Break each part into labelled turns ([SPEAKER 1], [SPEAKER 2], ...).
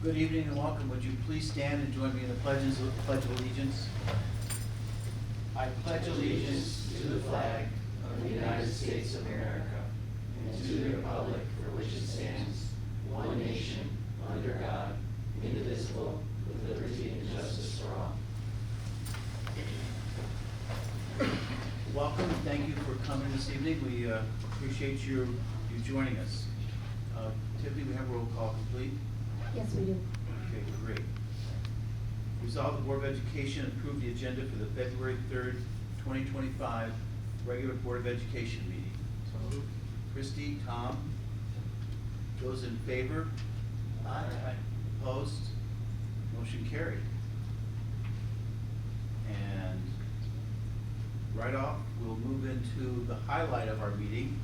[SPEAKER 1] Good evening and welcome. Would you please stand and join me in the Pledge of Allegiance? I pledge allegiance to the flag of the United States of America and to the republic for which it stands, one nation, under God, indivisible, with liberty and justice for all. Welcome and thank you for coming this evening. We appreciate you joining us. Tiffany, we have roll call complete?
[SPEAKER 2] Yes, we do.
[SPEAKER 1] Okay, great. Resolve the Board of Education approve the agenda for the February 3rd, 2025 regular Board of Education meeting. So moved. Christie, Tom? Those in favor? Aye. Opposed? Motion carried. And right off, we'll move into the highlight of our meeting,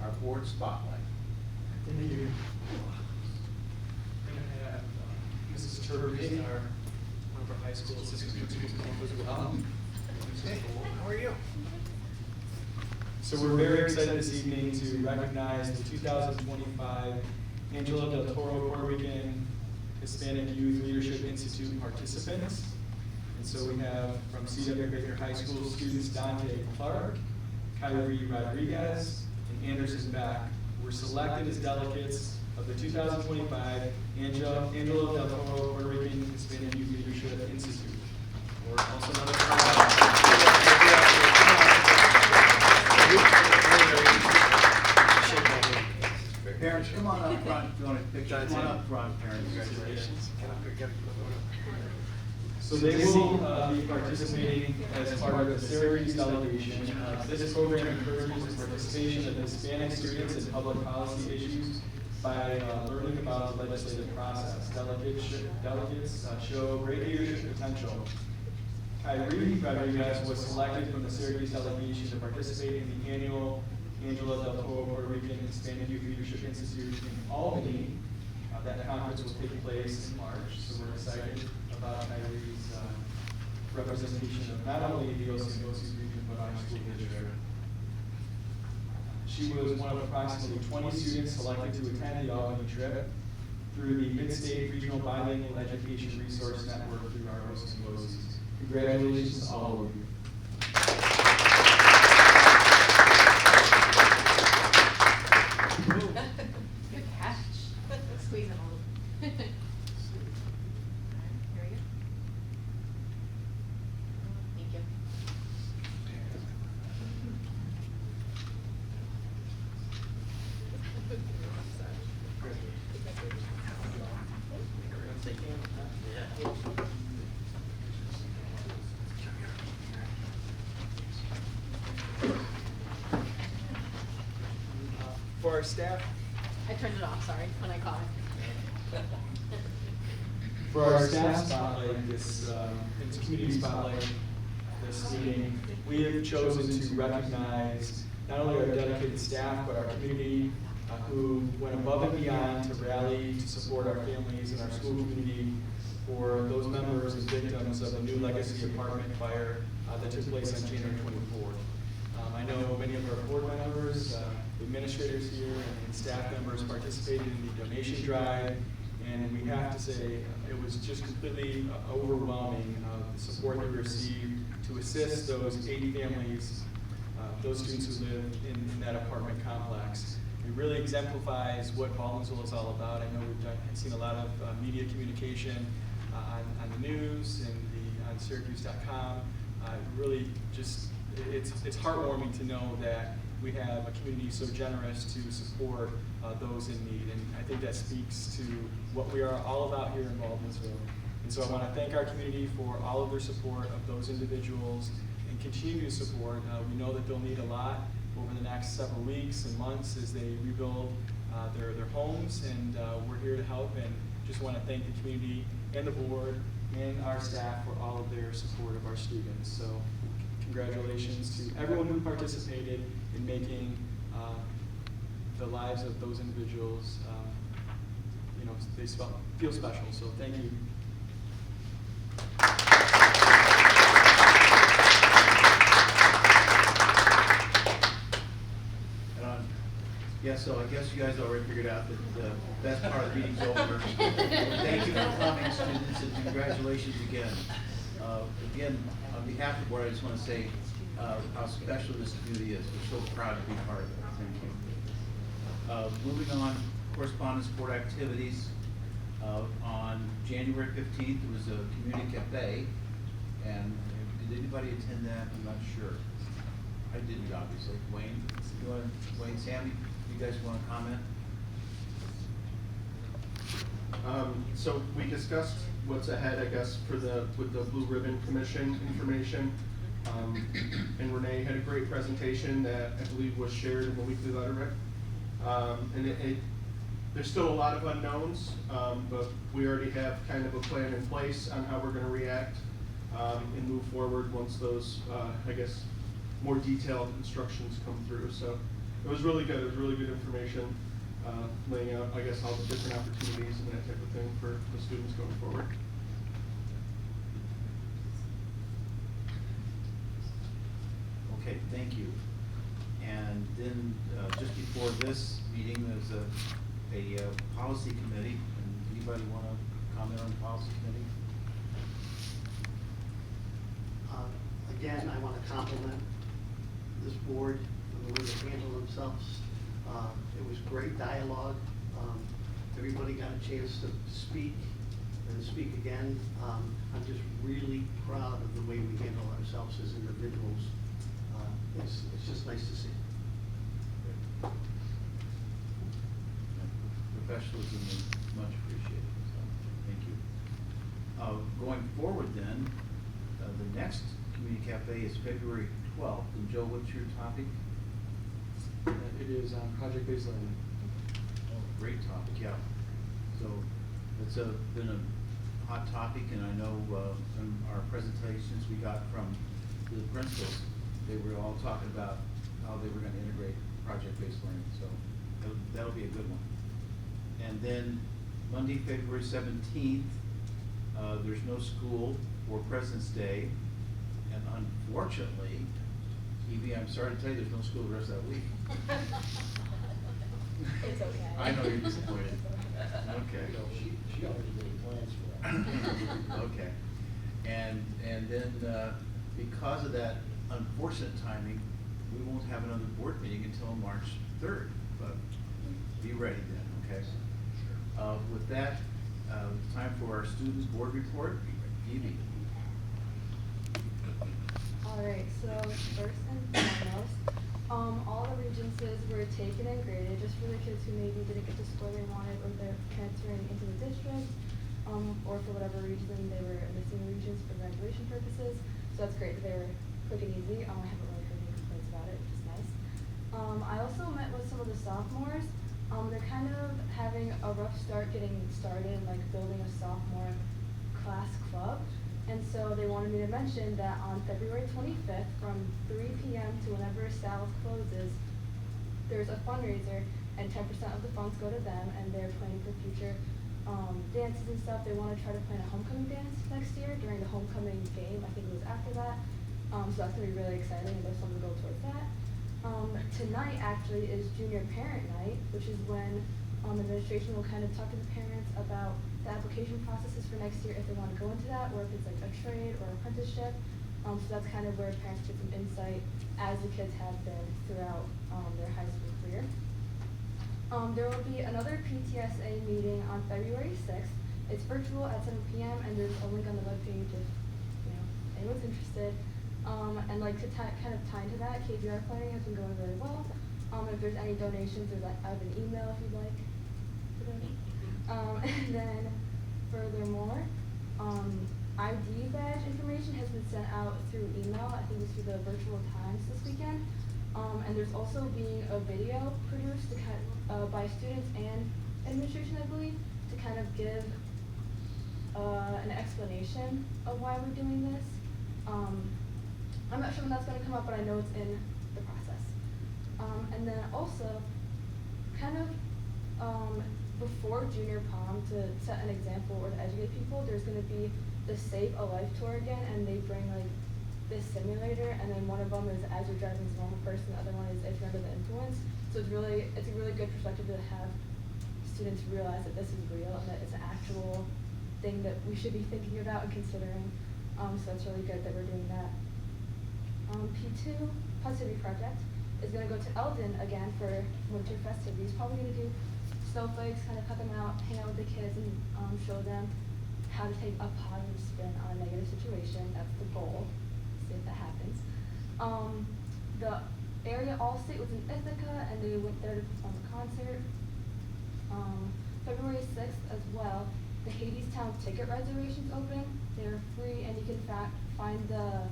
[SPEAKER 1] our board spotlight.
[SPEAKER 3] Thank you. We're going to have Mrs. Turbers, one of our high school assistant principals, as well.
[SPEAKER 1] Hey, how are you?
[SPEAKER 3] So we're very excited this evening to recognize the 2025 Angela Del Toro Puerto Rican Hispanic Youth Leadership Institute participants. And so we have from C.W. Baker High School students Dante Clark, Kyrie Rodriguez, and Anderson Beck were selected as delegates of the 2025 Angela Del Toro Puerto Rican Hispanic Youth Leadership Institute, or also known as
[SPEAKER 1] Parents, come on up front if you want a picture. Come on up front, parents.
[SPEAKER 3] Congratulations. So they will be participating as part of the Syracuse delegation. This program encourages the participation of Hispanic students in public policy issues by learning about the legislative process. Delegates show great leadership potential. Kyrie Rodriguez was selected from the Syracuse delegation to participate in the annual Angela Del Toro Puerto Rican Hispanic Youth Leadership Institute in Albany. That conference will take place in March, so we're excited about Kyrie's representation of not only the OC region, but our school district. She was one of approximately 20 students selected to attend the Albany trip through the Mid-State Regional Bilingual Education Resource Network through our OC. Congratulations to all of you.
[SPEAKER 2] Good catch. Squeeze it a little. Here we go. Thank you.
[SPEAKER 3] For our staff,
[SPEAKER 2] I turned it off, sorry, when I caught it.
[SPEAKER 3] For our staff spotlight, this community spotlight, this meeting, we have chosen to recognize not only our dedicated staff, but our community who went above and beyond to rally to support our families and our school community for those members and victims of the New Legacy apartment fire that took place on January 24th. I know many of our board members, administrators here, and staff members participated in the donation drive. And we have to say, it was just completely overwhelming, the support that we received to assist those 80 families, those students who live in that apartment complex. It really exemplifies what Baldwinsville is all about. I know we've seen a lot of media communication on the news and on Syracuse.com. Really just, it's heartwarming to know that we have a community so generous to support those in need. And I think that speaks to what we are all about here in Baldwinsville. And so I want to thank our community for all of their support of those individuals and continue to support. We know that they'll need a lot over the next several weeks and months as they rebuild their homes, and we're here to help, and just want to thank the community and the board and our staff for all of their support of our students. So congratulations to everyone who participated in making the lives of those individuals, they feel special. So thank you.
[SPEAKER 1] guess so. I guess you guys already figured out that the best part of the meeting's over. Thank you for coming, students, and congratulations again. Again, on behalf of the board, I just want to say how special this community is. We're so proud to be part of it. Thank you. Moving on, correspondence board activities. On January 15th, there was a community cafe, and did anybody attend that? I'm not sure. I didn't, obviously. Wayne, Wayne, Sammy, you guys want to comment?
[SPEAKER 4] So we discussed what's ahead, I guess, with the Blue Ribbon Commission information. And Renee had a great presentation that I believe was shared in the weekly letter, Rick. And there's still a lot of unknowns, but we already have kind of a plan in place on how we're going to react and move forward once those, I guess, more detailed instructions come through. So it was really good. It was really good information, laying out, I guess, all the different opportunities and that type of thing for the students going forward.
[SPEAKER 1] Okay, thank you. And then just before this meeting, there's a policy committee. And anybody want to comment on the policy committee?
[SPEAKER 5] Again, I want to compliment this board on the way they handle themselves. It was great dialogue. Everybody got a chance to speak and speak again. I'm just really proud of the way we handle ourselves as individuals. It's just nice to see.
[SPEAKER 1] Professionalism is much appreciated, so thank you. Going forward then, the next community cafe is February 12th. And Joe, what's your topic?
[SPEAKER 3] It is project-based learning.
[SPEAKER 1] Oh, great topic, yeah. So it's been a hot topic, and I know from our presentations we got from the principals, they were all talking about how they were going to integrate project-based learning. So that'll be a good one. And then Monday, February 17th, there's no school for President's Day. And unfortunately, Evie, I'm sorry to tell you, there's no school the rest of that week.
[SPEAKER 2] It's okay.
[SPEAKER 1] I know you're disappointed. Okay.
[SPEAKER 5] She already made plans for that.
[SPEAKER 1] Okay. And then because of that unfortunate timing, we won't have another board meeting until March 3rd. But be ready then, okay? With that, time for our students' board report. Evie.
[SPEAKER 2] All right, so first and foremost, all the regencies were taken and graded just for the kids who maybe didn't get the score they wanted, or they're transferring into the district, or for whatever reason they were missing regents for graduation purposes. So that's great that they were quick and easy. I haven't really heard any complaints about it, which is nice. I also met with some of the sophomores. They're kind of having a rough start getting started, like building a sophomore class club. And so they wanted me to mention that on February 25th from 3 p.m. to whenever Sal's closes, there's a fundraiser and 10% of the funds go to them, and they're planning for future dances and stuff. They want to try to plan a homecoming dance next year during the homecoming game. I think it was after that. So that's going to be really exciting, and there's something to go towards that. Tonight actually is junior parent night, which is when administration will kind of talk to the parents about the application processes for next year if they want to go into that, or if it's like a trade or apprenticeship. So that's kind of where parents get some insight, as the kids have been throughout their high school career. There will be another PTSA meeting on February 6th. It's virtual at 7 p.m. and there's a link on the webpage if anyone's interested. And like to kind of tie into that, KBR planning has been going really well. If there's any donations, I have an email if you'd like. And then furthermore, ID badge information has been sent out through email. I think it's through the virtual times this weekend. And there's also being a video produced by students and administration, I believe, to kind of give an explanation of why we're doing this. I'm not sure when that's going to come up, but I know it's in the process. And then also, kind of before junior prom, to set an example or to educate people, there's going to be the Save a Life tour again, and they bring like this simulator, and then one of them is as you're driving as a normal person, the other one is if you're under the influence. So it's a really good perspective to have students realize that this is real and that it's an actual thing that we should be thinking about and considering. So it's really good that we're doing that. P2, Positivity Project, is gonna go to Eldon again for winter festivities. Probably gonna do snowflakes, kind of cut them out, hang out with the kids and show them how to take a positive spin on a negative situation. That's the goal. See if that happens. The area All-State was in Ithaca and they went there to perform a concert. February 6th as well, the Hadestown ticket reservations open. They're free and you can find the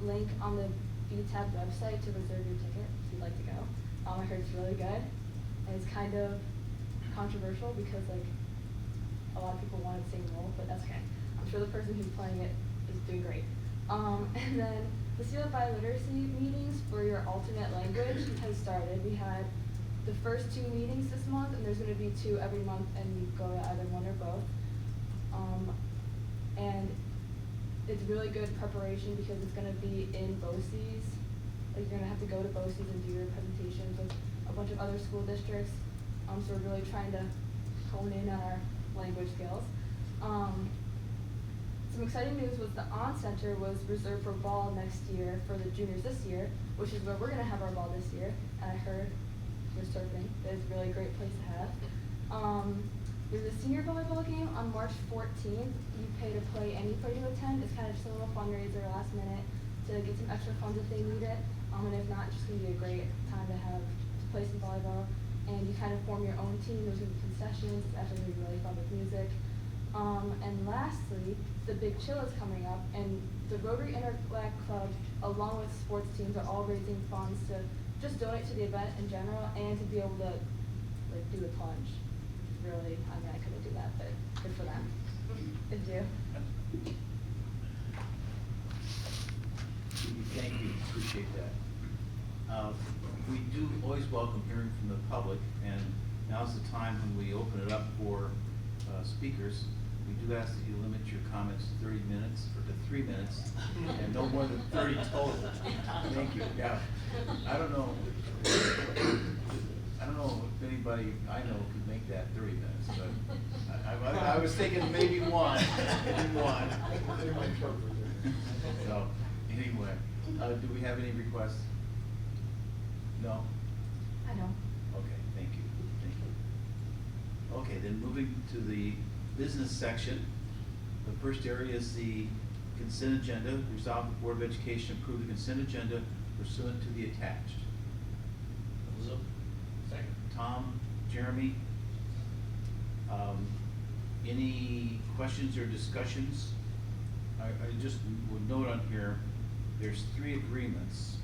[SPEAKER 2] link on the BTAB website to reserve your ticket if you'd like to go. I heard it's really good and it's kind of controversial because like a lot of people wanted to sing role, but that's okay. I'm sure the person who's playing it is doing great. And then the CLFI literacy meetings for your alternate language has started. We had the first 2 meetings this month, and there's going to be 2 every month, and you go to either one or both. And it's really good preparation because it's going to be in BOCES. Like you're going to have to go to BOCES and do your presentations with a bunch of other school districts. So we're really trying to hone in on our language skills. Some exciting news was the On Center was reserved for ball next year for the juniors this year, which is where we're going to have our ball this year. And I heard we're surfing. It's a really great place to have. There's a senior volleyball game on March 14th. You pay to play, any player to attend. It's kind of just a little fundraiser last minute to get some extra funds if they need it. And if not, it's just going to be a great time to play some volleyball. And you kind of form your own team. There's going to be concessions. It's actually going to be really fun with music. And lastly, the Big Chill is coming up, and the Rotary Interact Club, along with sports teams, are all raising funds to just donate to the event in general and to be able to like do the plunge. Really, I mean, I couldn't do that, but good for them. Thank you.
[SPEAKER 1] Thank you, appreciate that. We do always welcome hearing from the public, and now's the time when we open it up for speakers. We do ask that you limit your comments to 30 minutes, or to 3 minutes, and no more than 30 total. Thank you, yeah. I don't know if anybody I know could make that 30 minutes, but I was thinking maybe one, So, anyway, do we have any requests? No?
[SPEAKER 2] I know.
[SPEAKER 1] Okay, thank you. Okay, then moving to the business section. The first area is the consent agenda. Resolve the Board of Education approve the consent agenda pursuant to the attached.
[SPEAKER 6] Second.
[SPEAKER 1] Tom, Jeremy, any questions or discussions? I just would note on here, there's 3 agreements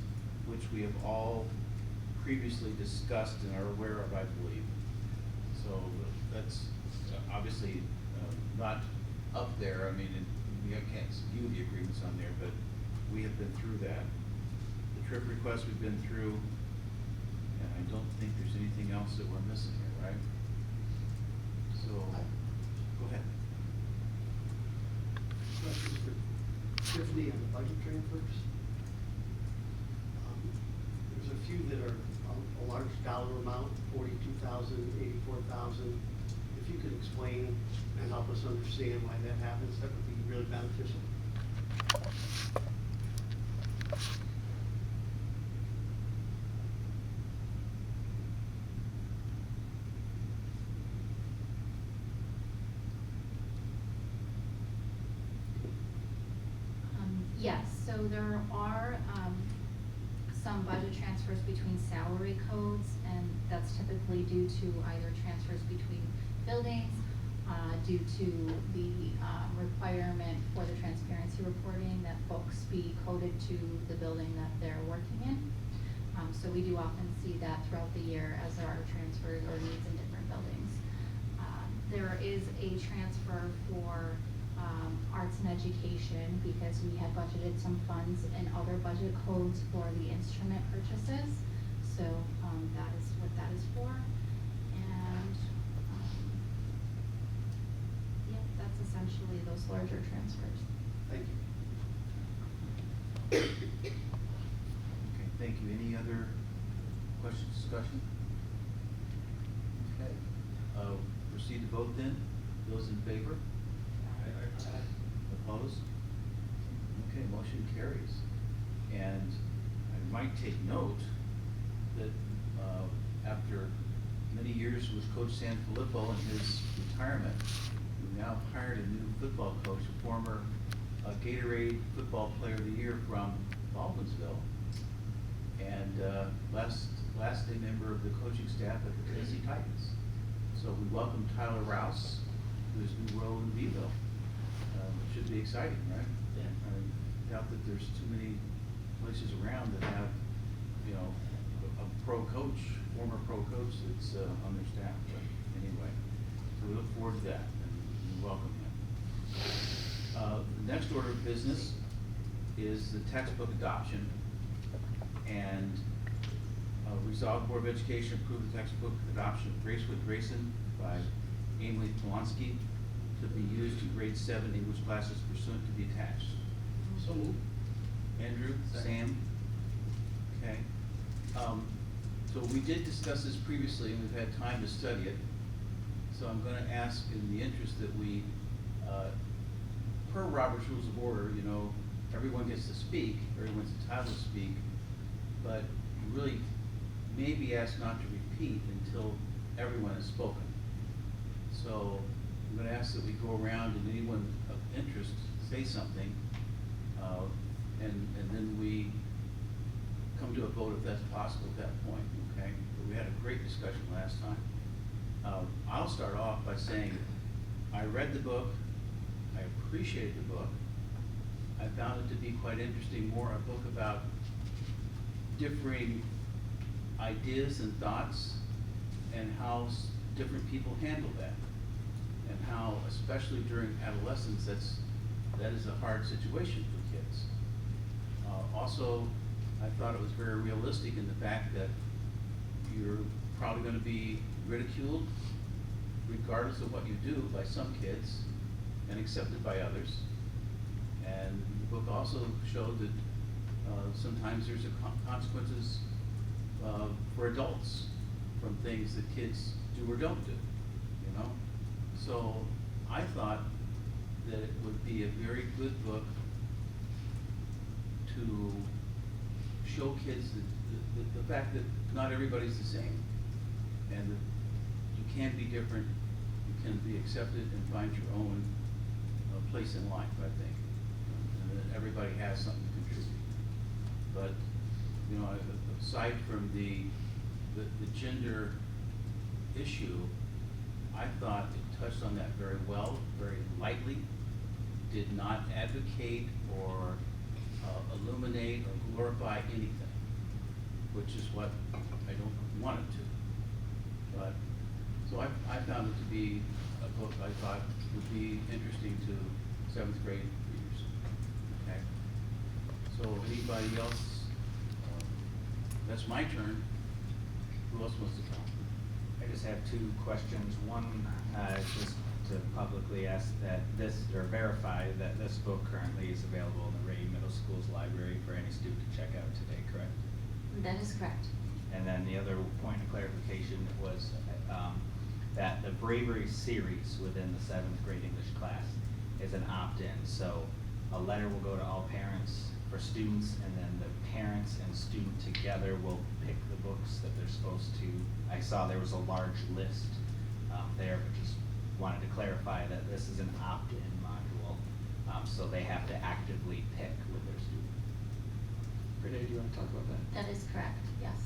[SPEAKER 1] which we have all previously discussed and are aware of, I believe. So that's obviously not up there. I mean, we can't view the agreements on there, but we have been through that. The trip request we've been through, and I don't think there's anything else that we're missing here, right? So, go ahead.
[SPEAKER 5] Question for Tiffany on the budget transfers. There's a few that are a large dollar amount, 42,000, 84,000. If you could explain and help us understand why that happens, that would be really beneficial.
[SPEAKER 7] Yes, so there are some budget transfers between salary codes, and that's typically due to either transfers between buildings, due to the requirement for the transparency reporting that books be coded to the building that they're working in. So we do often see that throughout the year as there are transfers or needs in different buildings. There is a transfer for arts and education because we had budgeted some funds in other budget codes for the instrument purchases. So that is what that is for. And yeah, that's essentially those larger transfers.
[SPEAKER 5] Thank you.
[SPEAKER 1] Okay, thank you. Any other questions, discussion? Okay, proceed to vote then. Those in favor? Opposed? Okay, motion carries. And I might take note that after many years with Coach Sanfilippo and his retirement, we've now hired a new football coach, a former Gatorade Football Player of the Year from Baldwinsville, and lastly member of the coaching staff at the Tennessee Titans. So we welcome Tyler Rouse to his new role in Beeville. It should be exciting, right?
[SPEAKER 5] Yeah.
[SPEAKER 1] I doubt that there's too many places around that have, you know, a pro coach, former pro coach that's on their staff. But anyway, so we look forward to that and we welcome him. The next order of business is the textbook adoption. And resolved Board of Education approved the textbook adoption of Grace with Grayson by Emily Polanski to be used in grade 7 English classes pursuant to the attached.
[SPEAKER 5] So moved.
[SPEAKER 1] Andrew, Sam? Okay. So we did discuss this previously and we've had time to study it. So I'm gonna ask in the interest that we, per Robert's Rules of Order, you know, everyone gets to speak, everyone's entitled to speak, but you really may be asked not to repeat until everyone has spoken. So I'm gonna ask that we go around and anyone of interest say something, and then we come to a vote if that's possible at that point, okay? But we had a great discussion last time. I'll start off by saying, I read the book, I appreciated the book, I found it to be quite interesting, more a book about differing ideas and thoughts and how different people handle that. And how, especially during adolescence, that is a hard situation for kids. Also, I thought it was very realistic in the fact that you're probably going to be ridiculed regardless of what you do by some kids and accepted by others. And the book also showed that sometimes there's consequences for adults from things that kids do or don't do, you know? So I thought that it would be a very good book to show kids the fact that not everybody's the same and that you can be different, you can be accepted and find your own place in life, I think. And that everybody has something to contribute. But, you know, aside from the gender issue, I thought it touched on that very well, very lightly, did not advocate or illuminate or glorify anything, which is what I don't want it to. But, so I found it to be a book I thought would be interesting to 7th grade readers. Okay. So anybody else? That's my turn. Who else wants to talk?
[SPEAKER 6] I just have two questions. One, just to publicly ask that this, or verify that this book currently is available in the Ray Middle School's library for any student to check out today, correct?
[SPEAKER 7] That is correct.
[SPEAKER 6] And then the other point of clarification was that the Bravery series within the 7th grade English class is an opt-in. So a letter will go to all parents for students, and then the parents and student together will pick the books that they're supposed to. I saw there was a large list there, but just wanted to clarify that this is an opt-in module, so they have to actively pick with their student.
[SPEAKER 3] Renee, do you want to talk about that?
[SPEAKER 7] That is correct, yes.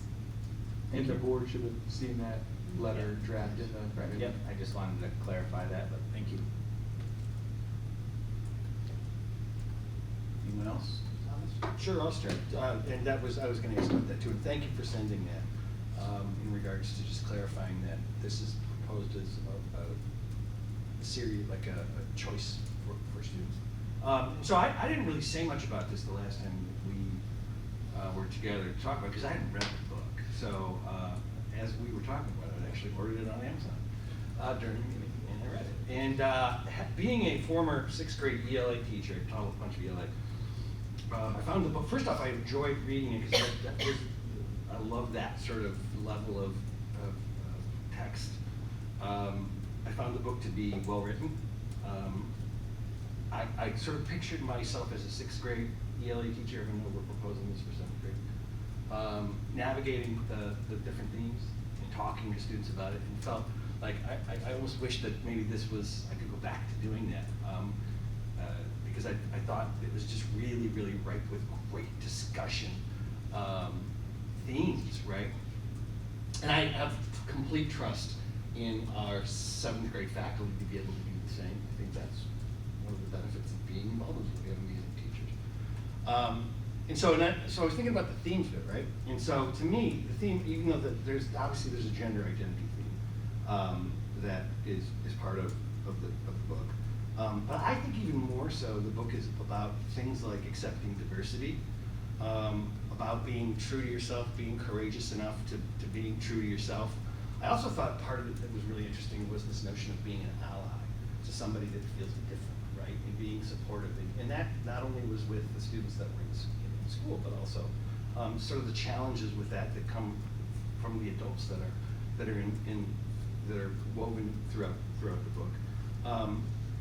[SPEAKER 3] And the board should have seen that letter drafted in the Friday.
[SPEAKER 6] Yep, I just wanted to clarify that, but thank you.
[SPEAKER 1] Anyone else?
[SPEAKER 5] Thomas?
[SPEAKER 8] Sure, I'll start. And I was gonna ask about that too, and thank you for sending that, in regards to just clarifying that this is proposed as a series, like a choice for students. So I didn't really say much about this the last time we were together to talk about it, because I hadn't read the book. So as we were talking about it, I actually ordered it on Amazon during the meeting, and I read it. And being a former 6th grade ELA teacher, I taught a bunch of ELA, I found the book, first off, I enjoyed reading it because I love that sort of level of text. I found the book to be well written. I sort of pictured myself as a 6th grade ELA teacher, even though we're proposing this for 7th grade, navigating the different themes and talking to students about it, and felt like I almost wish that maybe this was, I could go back to doing that. Because I thought it was just really, really ripe with great discussion themes, right? And I have complete trust in our 7th grade faculty to be able to do the same. I think that's one of the benefits of being in Baldwinsville. We have amazing teachers. So I was thinking about the themes of it, right? And so to me, the theme, even though there's obviously a gender identity theme that is part of the book. But I think even more so, the book is about things like accepting diversity, about being true to yourself, being courageous enough to being true to yourself. I also thought part of it that was really interesting was this notion of being an ally to somebody that feels different, right? And being supportive. And that not only was with the students that were in school, but also sort of the challenges with that come from the adults that are woven throughout the book.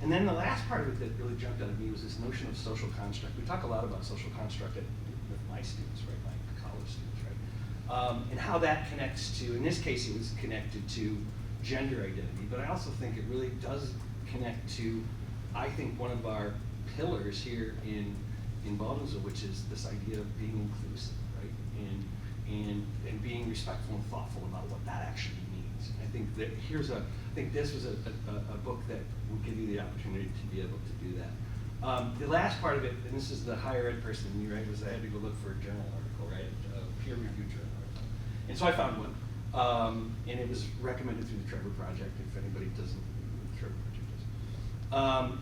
[SPEAKER 8] And then the last part of it that really jumped out at me was this notion of social construct. We talk a lot about social construct with my students, right, my college students, right? And how that connects to, in this case, it was connected to gender identity, but I also think it really does connect to, I think, one of our pillars here in Baldwinsville, which is this idea of being inclusive, right? And being respectful and thoughtful about what that actually means. I think that I think this was a book that will give you the opportunity to be able to do that. The last part of it, and this is the higher ed person in me, right, was I had to go look for a journal article, right, a peer-reviewed journal article. And so I found one, and it was recommended through the Trevor Project, if anybody doesn't know what the Trevor Project is.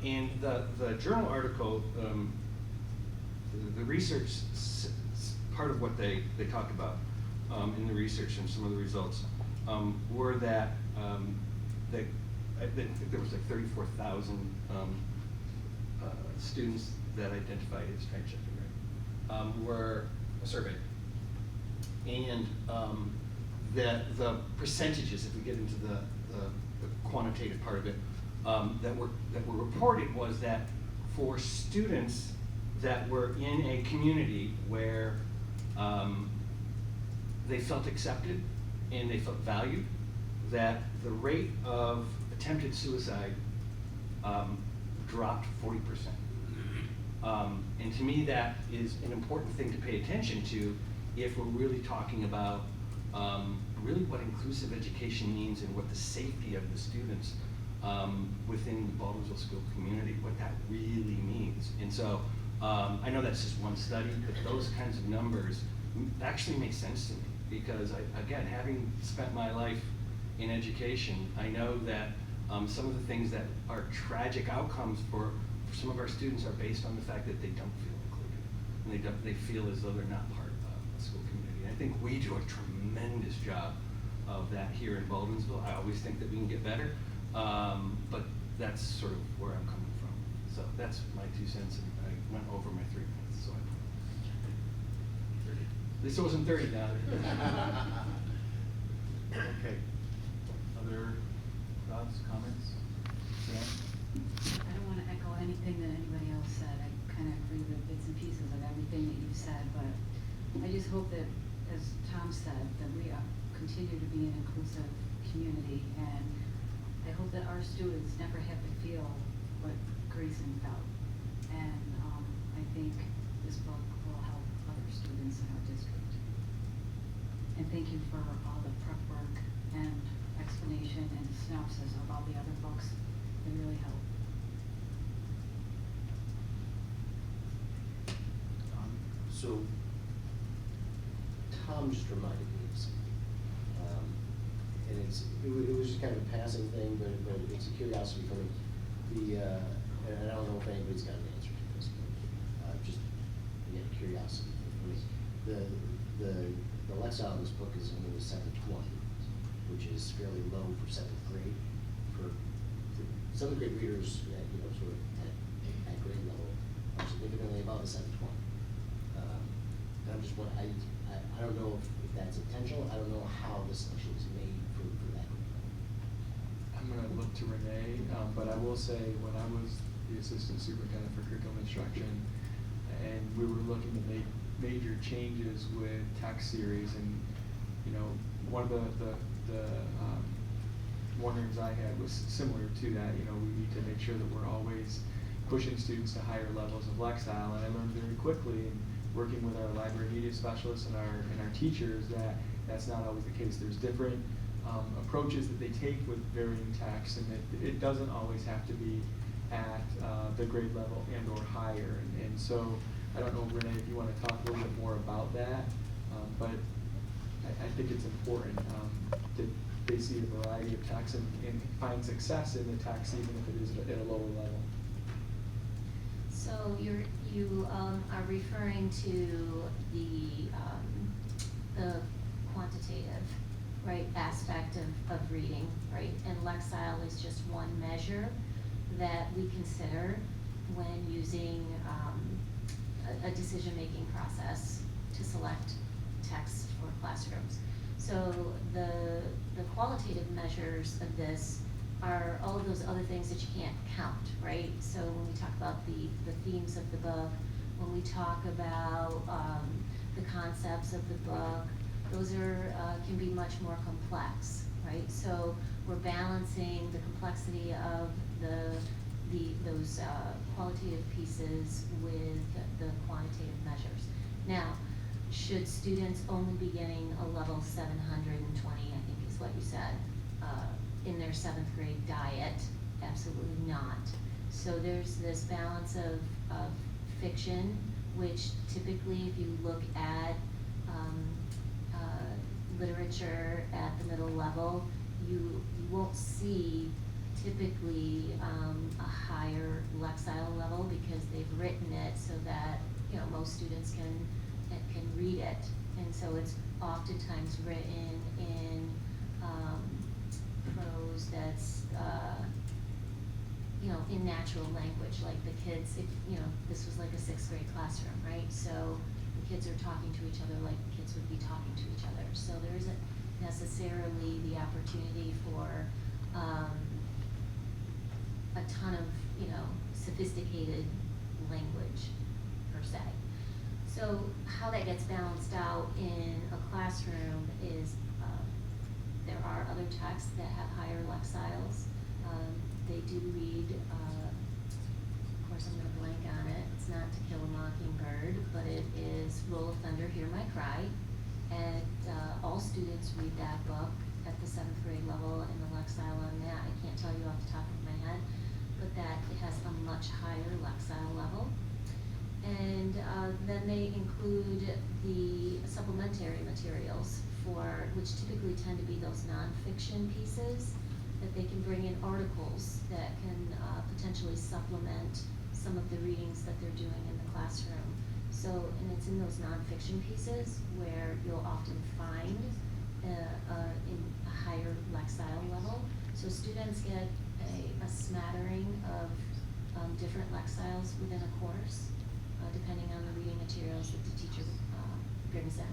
[SPEAKER 8] And the journal article, the research, part of what they talked about in the research and some of the results were that I think there was like 34,000 students that identified as transgender, right, were surveyed. And the percentages, if we get into the quantitative part of it, that were reported was that for students that were in a community where they felt accepted and they felt valued, that the rate of attempted suicide dropped 40%. And to me, that is an important thing to pay attention to if we're really talking about really what inclusive education means and what the safety of the students within the Baldwinsville school community, what that really means. And so I know that's just one study, but those kinds of numbers actually make sense to me because, again, having spent my life in education, I know that some of the things that are tragic outcomes for some of our students are based on the fact that they don't feel included, and they feel as though they're not part of a school community. And I think we do a tremendous job of that here in Baldwinsville. I always think that we can get better, but that's sort of where I'm coming from. So that's my 2 cents, and I went over my 3 minutes, so I at least it wasn't 30 now.
[SPEAKER 1] Okay. Other thoughts, comments? Sam?
[SPEAKER 9] I don't want to echo anything that anybody else said. I kind of agree with bits and pieces of everything that you've said, but I just hope that, as Tom said, that we continue to be an inclusive community, and I hope that our students never have to feel what Grayson felt. And I think this book will help other students in our district. And thank you for all the prep work and explanation and synopsis of all the other books. They really help.
[SPEAKER 10] So, Tom just reminded me of something. And it was just kind of a passing thing, but it's a curiosity for me. And I don't know if anybody's got an answer to this, but just, again, curiosity for me. The lexile in this book is only 720, which is fairly low for 7th grade. For 7th grade readers, sort of at grade level, are significantly above the 720. And I'm just wondering, I I don't know if that's intentional, I don't know how the selection is made for that group.
[SPEAKER 3] I'm gonna look to Renee, but I will say, when I was the assistant superintendent for curriculum instruction, and we were looking to make major changes with text series, and, you know, one of the wonderings I had was similar to that. You know, we need to make sure that we're always pushing students to higher levels of Lexile, and I learned very quickly in working with our library media specialists and our teachers that that's not always the case. There's different approaches that they take with varying texts, and it doesn't always have to be at the grade level and or higher. And so I don't know, Renee, if you want to talk a little bit more about that, but I think it's important that they see a variety of texts and find success in the text, even if it is at a lower level.
[SPEAKER 7] So you are referring to the quantitative, right, aspect of reading, right? And Lexile is just one measure that we consider when using a decision-making process to select text for classrooms. So the qualitative measures of this are all of those other things that you can't count, right? So when we talk about the themes of the book, when we talk about the concepts of the book, those are can be much more complex, right? So we're balancing the complexity of those qualitative pieces with the quantitative measures. Now, should students only be getting a level 720, I think is what you said, in their 7th grade diet? Absolutely not. So there's this balance of fiction, which typically, if you look at literature at the middle level, you won't see typically a higher Lexile level, because they've written it so that, you know, most students can read it. And so it's oftentimes written in prose that's, you know, in natural language, like the kids, if, you know, this was like a 6th grade classroom, right? So the kids are talking to each other like kids would be talking to each other. So there isn't necessarily the opportunity for a ton of, you know, sophisticated language per se. So how that gets balanced out in a classroom is there are other texts that have higher Lexiles. They do read, of course I'm gonna blank on it, it's not To Kill a Mockingbird, but it is Roll of Thunder, Hear My Cry. And all students read that book at the 7th grade level, and the Lexile on that, I can't tell you off the top of my head, but that it has a much higher Lexile level. And then they include the supplementary materials which typically tend to be those nonfiction pieces, that they can bring in articles that can potentially supplement some of the readings that they're doing in the classroom. So, and it's in those nonfiction pieces where you'll often find in a higher Lexile level. So students get a smattering of different Lexiles within a course, depending on the reading materials that the teacher brings in.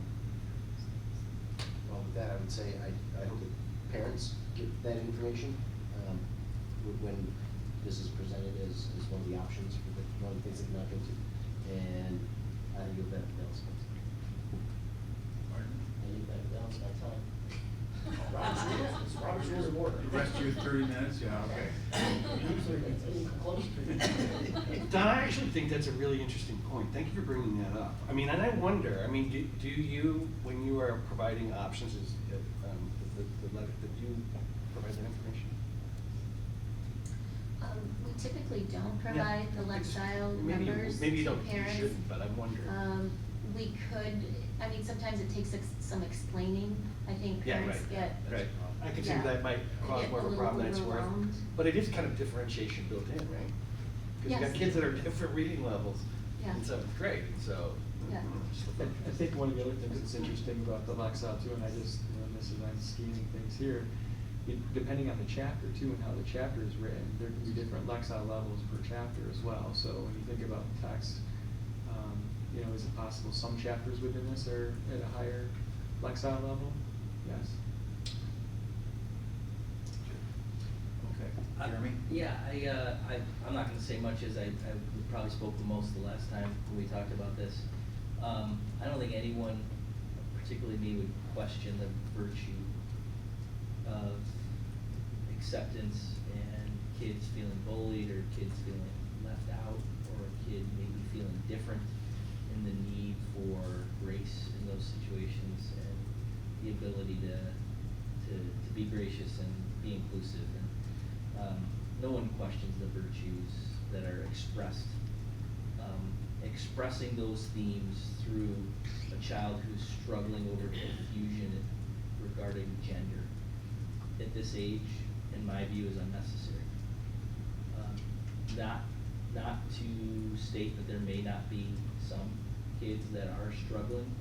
[SPEAKER 10] Well, with that, I would say, I hope that parents get that information, when this is presented as one of the options for one of the things that they're not going to. And I think you'll balance my time.
[SPEAKER 1] Pardon?
[SPEAKER 10] And you better balance my time.
[SPEAKER 5] Robert's rules of order.
[SPEAKER 1] The rest of your 30 minutes? Yeah, okay.
[SPEAKER 8] Don, I actually think that's a really interesting point. Thank you for bringing that up. I mean, and I wonder, I mean, do you, when you are providing options, is, the letter, do you provide that information?
[SPEAKER 7] We typically don't provide the Lexile numbers
[SPEAKER 8] Maybe you
[SPEAKER 7] to
[SPEAKER 8] don't, you
[SPEAKER 7] parents.
[SPEAKER 8] shouldn't, but I'm wondering.
[SPEAKER 7] We could, I mean, sometimes it takes some explaining. I think
[SPEAKER 8] Yeah,
[SPEAKER 7] parents
[SPEAKER 8] right,
[SPEAKER 7] get.
[SPEAKER 8] right. I can see
[SPEAKER 7] yeah,
[SPEAKER 8] that might cause
[SPEAKER 7] get
[SPEAKER 8] more of a
[SPEAKER 7] little
[SPEAKER 8] problem than it's worth.
[SPEAKER 7] overwhelmed.
[SPEAKER 8] But it is kind of differentiation built in, right? Because you got
[SPEAKER 7] Yes.
[SPEAKER 8] kids that are different reading levels
[SPEAKER 7] Yeah.
[SPEAKER 8] in 7th grade, so.
[SPEAKER 7] Yeah.
[SPEAKER 3] I think one of the other things that's interesting about the Lexile too, and I just, and this is, I'm scanning things here, depending on the chapter too, and how the chapter is written, there can be different Lexile levels per chapter as well. So when you think about text, you know, is it possible some chapters within this are at a higher Lexile level? Yes.
[SPEAKER 8] Okay, Jeremy?
[SPEAKER 11] Yeah, I'm not gonna say much as I probably spoke the most the last time when we talked about this. I don't think anyone, particularly me, would question the virtue of acceptance and kids feeling bullied or kids feeling left out or a kid maybe feeling different and the need for grace in those situations and the ability to be gracious and be inclusive. And no one questions the virtues that are expressed. Expressing those themes through a child who's struggling over confusion regarding gender at this age, in my view, is unnecessary. Not to state that there may not be some kids that are struggling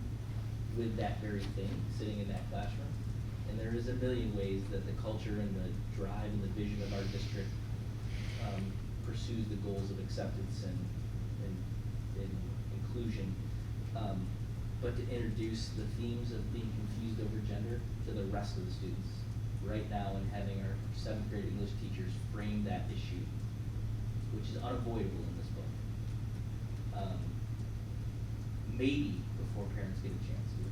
[SPEAKER 11] with that very thing sitting in that classroom. And there is a million ways that the culture and the drive and the vision of our district pursues the goals of acceptance and inclusion. But to introduce the themes of being confused over gender to the rest of the students right now and having our 7th grade English teachers frame that issue, which is unavoidable in this book, maybe before parents get a chance to,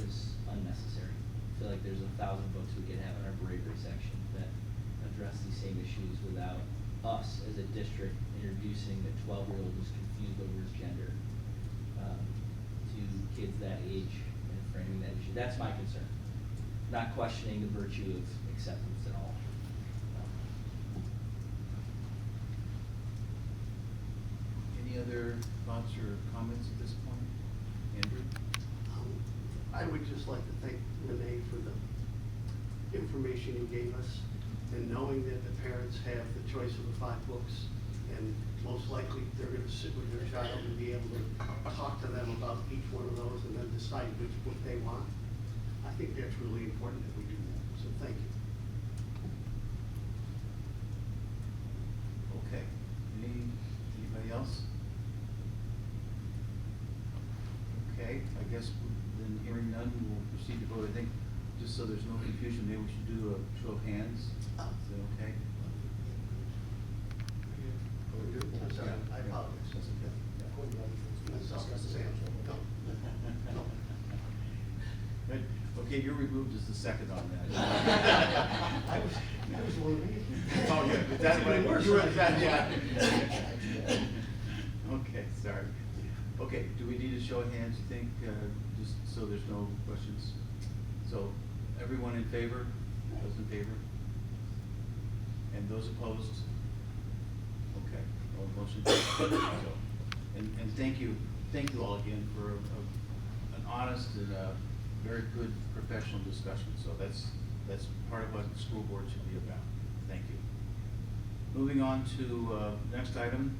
[SPEAKER 11] is unnecessary. I feel like there's 1,000 books we could have in our bravery section that address these same issues without us as a district introducing the 12-year-old who's confused over his gender to kids that age and framing that issue. That's my concern. Not questioning the virtue of acceptance at all.
[SPEAKER 1] Any other thoughts or comments at this point? Andrew?
[SPEAKER 5] I would just like to thank Renee for the information you gave us, and knowing that the parents have the choice of the 5 books, and most likely they're gonna sit with their child and be able to talk to them about each one of those and then decide which book they want. I think that's really important that we do that, so thank you.
[SPEAKER 1] Okay. Anybody else? Okay, I guess then hearing none, we'll proceed to vote. I think, just so there's no confusion, maybe we should do a show of hands. Is that okay?
[SPEAKER 5] I'm sorry, I apologize.
[SPEAKER 1] Good. Okay, you're removed as the second on that.
[SPEAKER 5] I was wondering.
[SPEAKER 1] Oh, yeah, is that what it was? Is that, yeah. Okay, sorry. Okay, do we need a show of hands, you think, just so there's no questions? So, everyone in favor? Those in favor? And those opposed? Okay, well, motion carries. So, and thank you all again for an honest and a very good professional discussion. So that's part of what the school board should be about. Thank you. Moving on to next item.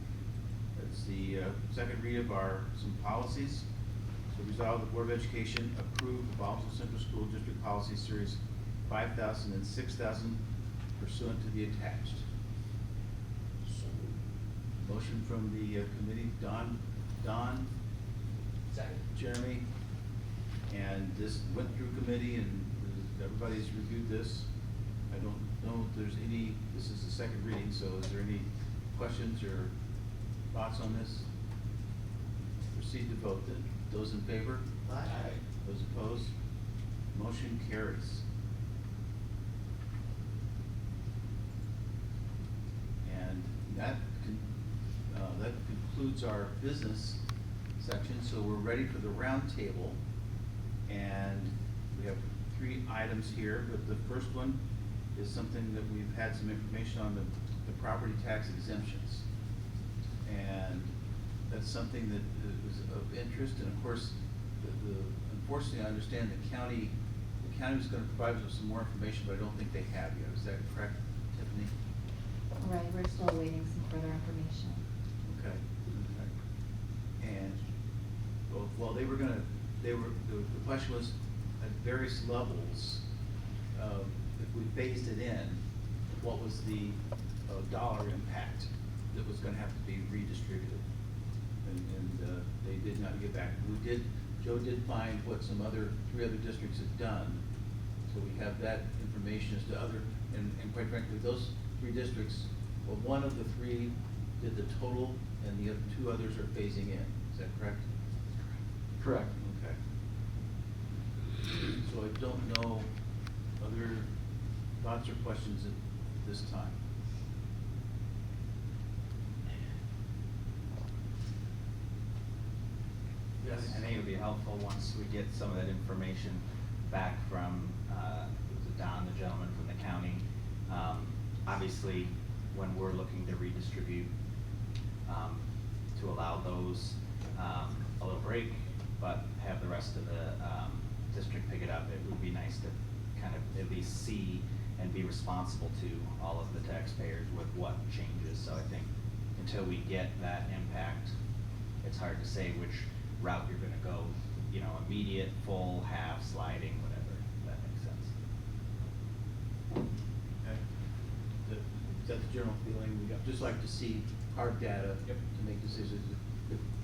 [SPEAKER 1] It's the second read of some policies. So resolve the Board of Education approve the Baldwinsville Central School District Policy Series 5,000 and 6,000 pursuant to the attached. Motion from the committee, Don?
[SPEAKER 3] Second.
[SPEAKER 1] Jeremy? And this went through committee and everybody's reviewed this. I don't know if there's any, this is the second reading, so is there any questions or thoughts on this? Proceed to vote then. Those in favor?
[SPEAKER 5] Aye.
[SPEAKER 1] Those opposed? Motion carries. And that concludes our business section, so we're ready for the round table. And we have 3 items here, but the first one is something that we've had some information on, the property tax exemptions. And that's something that is of interest, and of course, unfortunately, I understand the county was gonna provide us with some more information, but I don't think they have yet. Is that correct, Tiffany?
[SPEAKER 7] Right, we're still awaiting some further information.
[SPEAKER 1] Okay. And, well, the question was at various levels, if we phased it in, what was the dollar impact that was gonna have to be redistributed? and they did not get back. Joe did find what three other districts had done, so we have that information as to other, and quite frankly, those three districts, well, one of the three did the total, and the other two others are phasing in, is that correct?
[SPEAKER 3] Correct.
[SPEAKER 1] Okay. So I don't know other thoughts or questions at this time. Yes.
[SPEAKER 6] I think it would be helpful once we get some of that information back from, was it Don, the gentleman from the county? Obviously, when we're looking to redistribute, to allow those, a little break, but have the rest of the, district pick it up, it would be nice to kind of at least see and be responsible to all of the taxpayers with what changes. So I think until we get that impact, it's hard to say which route you're gonna go, you know, immediate, full, half, sliding, whatever, if that makes sense.
[SPEAKER 1] Okay. Is that the general feeling? We'd just like to see hard data to make decisions.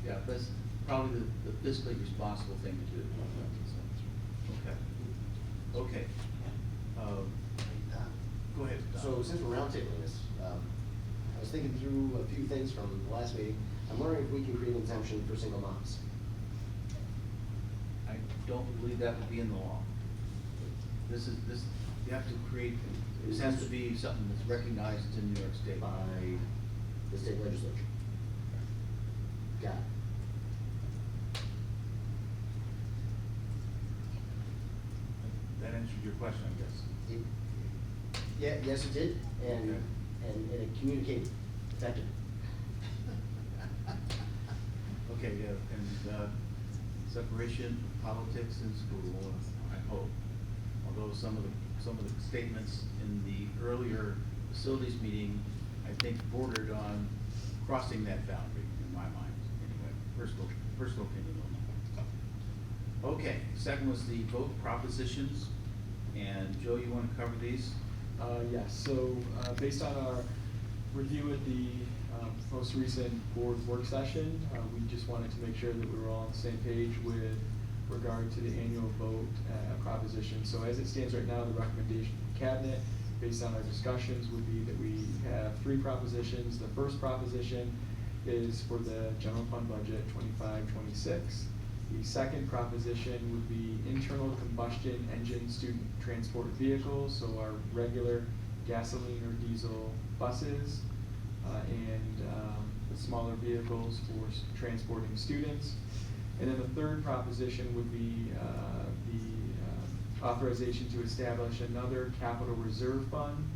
[SPEAKER 1] Yeah, that's probably the fiscally responsible thing to do. Okay. Okay. Go ahead, Don.
[SPEAKER 10] So since we're roundtabling this, I was thinking through a few things from the last meeting. I'm wondering if we can create an exemption for single moms.
[SPEAKER 1] I don't believe that would be in the law. This, you have to create, this has to be something that's recognized in New York State.
[SPEAKER 10] By the state legislature. Got it.
[SPEAKER 1] That answered your question, I guess.
[SPEAKER 10] Yeah, yes, it did, and,
[SPEAKER 1] Okay.
[SPEAKER 10] and it communicated effectively.
[SPEAKER 1] Okay, yeah, and separation of politics in school, I hope. Although some of the statements in the earlier facilities meeting, I think bordered on crossing that boundary in my mind, anyway, personal opinion on that. Okay, second was the vote propositions, and Joe, you wanna cover these?
[SPEAKER 3] Yes, so, based on our review at the, most recent board work session, we just wanted to make sure that we were all on the same page with regard to the annual vote, proposition. So as it stands right now, the recommendation from cabinet, based on our discussions, would be that we have 3 propositions. The first proposition is for the general fund budget 25-26. The second proposition would be internal combustion engine student transport vehicles, so our regular gasoline or diesel buses, and the smaller vehicles for transporting students. And then the third proposition would be the authorization to establish another capital reserve fund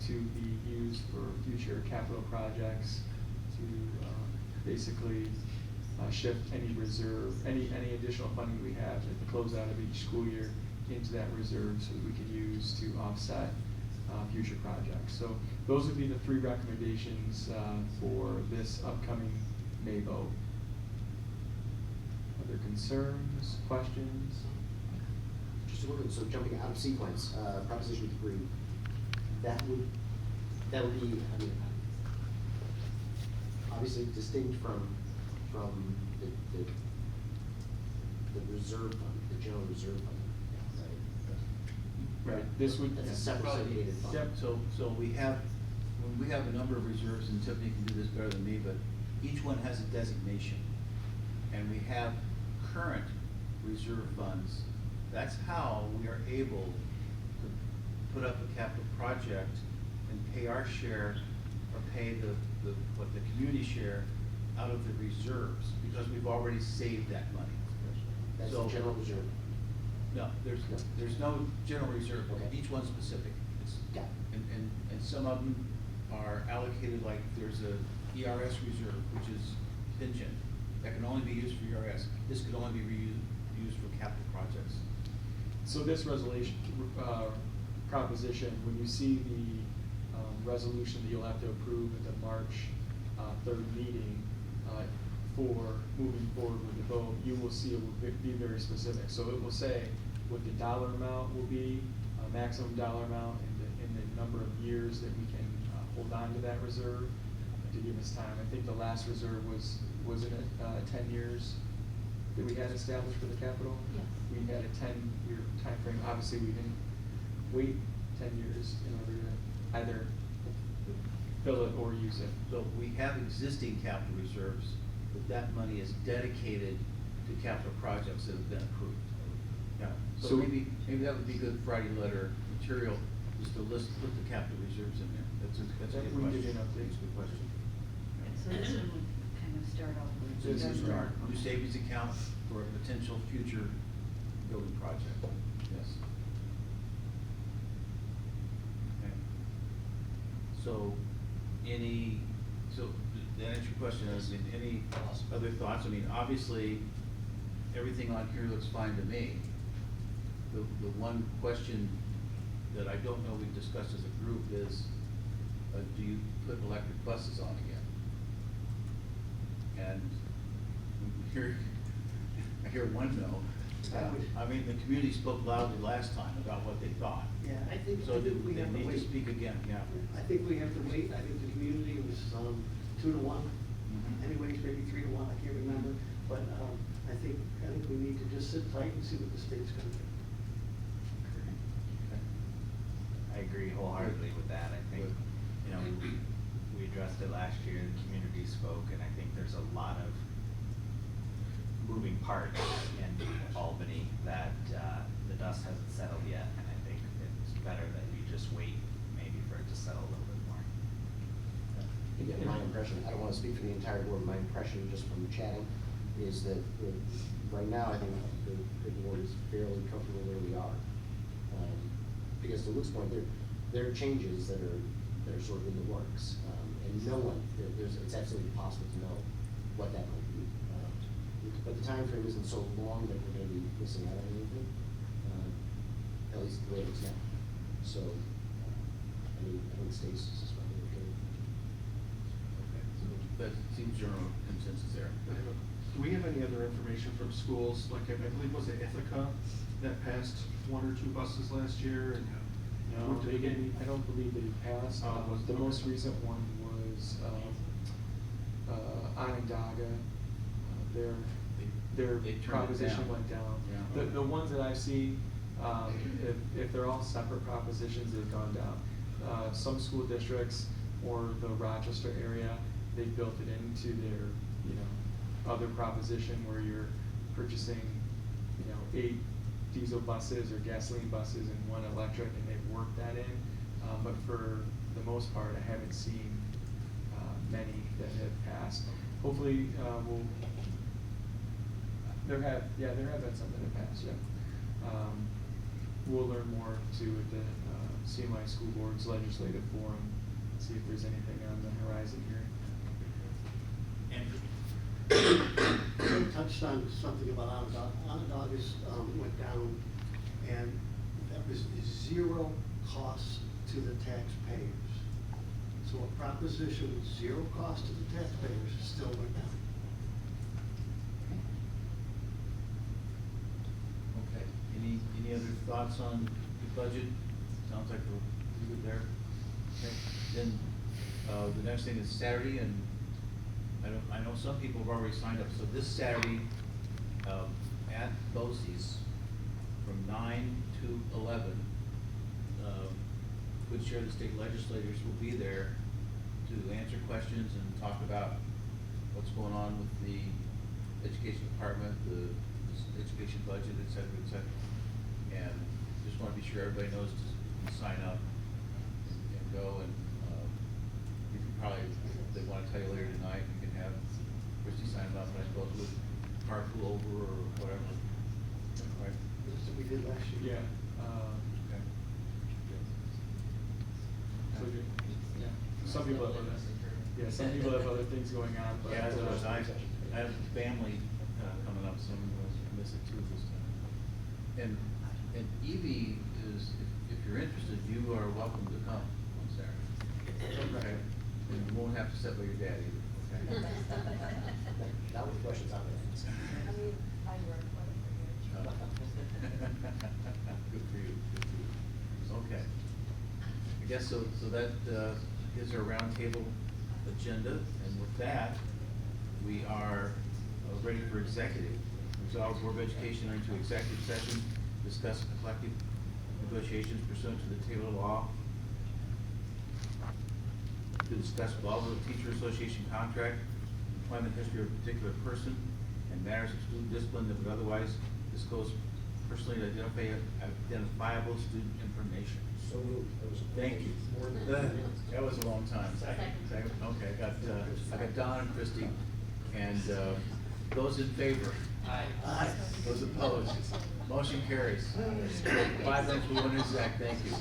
[SPEAKER 3] to be used for future capital projects to basically shift any reserve, any additional funding we have at the closeout of each school year into that reserve so that we can use to offset future projects. So those would be the 3 recommendations for this upcoming May vote. Other concerns, questions?
[SPEAKER 10] Just a little, so jumping out of sequence, proposition 3, that would be, I mean, obviously distinct from the reserve fund, the general reserve fund, right?
[SPEAKER 3] Right, this would.
[SPEAKER 10] That's a separate
[SPEAKER 1] Probably-
[SPEAKER 10] segregated fund.
[SPEAKER 1] Yep, so we have a number of reserves, and Tiffany can do this better than me, but each one has a designation. And we have current reserve funds. That's how we are able to put up a capital project and pay our share, or pay what the community share out of the reserves, because we've already saved that money.
[SPEAKER 10] That's the
[SPEAKER 1] So-
[SPEAKER 10] general reserve.
[SPEAKER 1] No, there's no general reserve,
[SPEAKER 10] Okay.
[SPEAKER 1] each one's specific. It's-
[SPEAKER 10] Got it.
[SPEAKER 1] And some of them are allocated, like there's a ERS reserve, which is pension, that can only be used for ERS. This could only be used for capital projects.
[SPEAKER 3] So this resolution, proposition, when you see the resolution that you'll have to approve at the March 3rd meeting for moving forward with the vote, you will see it will be very specific. So it will say what the dollar amount will be, maximum dollar amount, and the number of years that we can hold on to that reserve. to give us time. I think the last reserve wasn't it, 10 years that we had established for the capital?
[SPEAKER 7] Yes.
[SPEAKER 3] We had a 10-year timeframe. Obviously, we didn't wait 10 years in order to either fill it or use it.
[SPEAKER 1] So we have existing capital reserves, but that money is dedicated to capital projects that have been approved. Yeah, so
[SPEAKER 3] So-
[SPEAKER 1] maybe that would be good Friday letter material, just to put the capital reserves in there. That's a good
[SPEAKER 3] We can
[SPEAKER 1] question.
[SPEAKER 3] give you an update.
[SPEAKER 1] That's a good question.
[SPEAKER 9] So this one would kind of start off with.
[SPEAKER 1] This is
[SPEAKER 3] Right.
[SPEAKER 1] our new savings account for a potential future building project, yes. Okay. So, to answer your question, any other thoughts? I mean, obviously, everything on here looks fine to me. The one question that I don't know we've discussed as a group is, do you put electric buses on again? And I hear one no. I mean, the community spoke loudly last time about what they thought.
[SPEAKER 5] Yeah, I think
[SPEAKER 1] So
[SPEAKER 5] we
[SPEAKER 1] they
[SPEAKER 5] have to
[SPEAKER 1] need to
[SPEAKER 5] wait.
[SPEAKER 1] speak again, yeah.
[SPEAKER 5] I think we have to wait. I think the community was 2 to 1.
[SPEAKER 1] Mhm.
[SPEAKER 5] Anyways, maybe 3 to 1, I can't remember. But I think we need to just sit tight and see what the state's gonna do.
[SPEAKER 1] Okay.
[SPEAKER 6] I agree wholeheartedly with that. I think, you know, we addressed it last year, the community spoke, and I think there's a lot of moving parts in Albany that the dust hasn't settled yet, and I think it's better that we just wait maybe for it to settle a little bit more.
[SPEAKER 10] Again, my impression, I don't want to speak for the entire board, my impression just from chatting is that right now, I think the board is fairly comfortable where we are. Because to Luke's point, there are changes that are sort of in the works. And no one, it's absolutely impossible to know what that might be. But the time frame isn't so long that we're gonna be missing out on anything, at least the way it is now. So, I think state's is probably okay.
[SPEAKER 1] Okay, so that seems general consensus there.
[SPEAKER 4] Do we have any other information from schools, like I believe was it Ithaca that passed 1 or 2 buses last year? And
[SPEAKER 3] No,
[SPEAKER 4] what did
[SPEAKER 3] they
[SPEAKER 4] it get?
[SPEAKER 3] didn't, I don't believe they passed.
[SPEAKER 4] Oh, it wasn't?
[SPEAKER 3] The most
[SPEAKER 4] Okay.
[SPEAKER 3] recent one was, Onondaga. Their
[SPEAKER 1] They turned it
[SPEAKER 3] proposition
[SPEAKER 1] down.
[SPEAKER 3] went down.
[SPEAKER 1] Yeah.
[SPEAKER 3] The ones that I've seen, if they're all separate propositions, they've gone down. Some school districts or the Rochester area, they built it into their, other proposition where you're purchasing, 8 diesel buses or gasoline buses and 1 electric, and they've worked that in. But for the most part, I haven't seen many that have passed. Hopefully, there have been some that have passed, yeah. We'll learn more too at the CMI School Board's legislative forum, see if there's anything on the horizon here.
[SPEAKER 1] Andrew?
[SPEAKER 5] You touched on something about Onondagas went down, and that was 0 cost to the taxpayers. So a proposition with 0 cost to the taxpayers still went down.
[SPEAKER 1] Okay, any other thoughts on the budget? Sounds like we're good there. Okay, then, the next thing is Saturday, and I know some people have already signed up, so this Saturday, at BOCES, from 9 to 11, good share of the state legislators will be there to answer questions and talk about what's going on with the education department, the education budget, et cetera, et cetera. And just want to be sure everybody knows to sign up and go, and you can probably, if they want to tell you later tonight, you can have Christie sign up, and I suppose with carpool over or whatever. Right?
[SPEAKER 5] That's what we did last year.
[SPEAKER 3] Yeah.
[SPEAKER 1] Okay.
[SPEAKER 3] So, yeah, some people have other things going on, but.
[SPEAKER 1] Yeah, otherwise I have family coming up, so I'm gonna miss it too this time. And Evie is, if you're interested, you are welcome to come on Saturday. Okay? And you won't have to sit by your dad either, okay?
[SPEAKER 10] That was the questions I would ask.
[SPEAKER 2] I mean, I work quite a bit.
[SPEAKER 1] Good for you, good for you. Okay. I guess so that gives our round table agenda, and with that, we are ready for executive. Resolved, Board of Education enter into executive session, discuss collective negotiations pursuant to the Taylor Law, to discuss Baldwinsville Teacher Association contract, employment history of a particular person, and matters of student discipline that would otherwise disclose personally identifiable student information.
[SPEAKER 10] So moved.
[SPEAKER 1] Thank you. That was a long time. Second. Okay, I got Don and Christie, and those in favor? Aye. Those opposed? Motion carries. 5 minutes, we went into exec, thank you.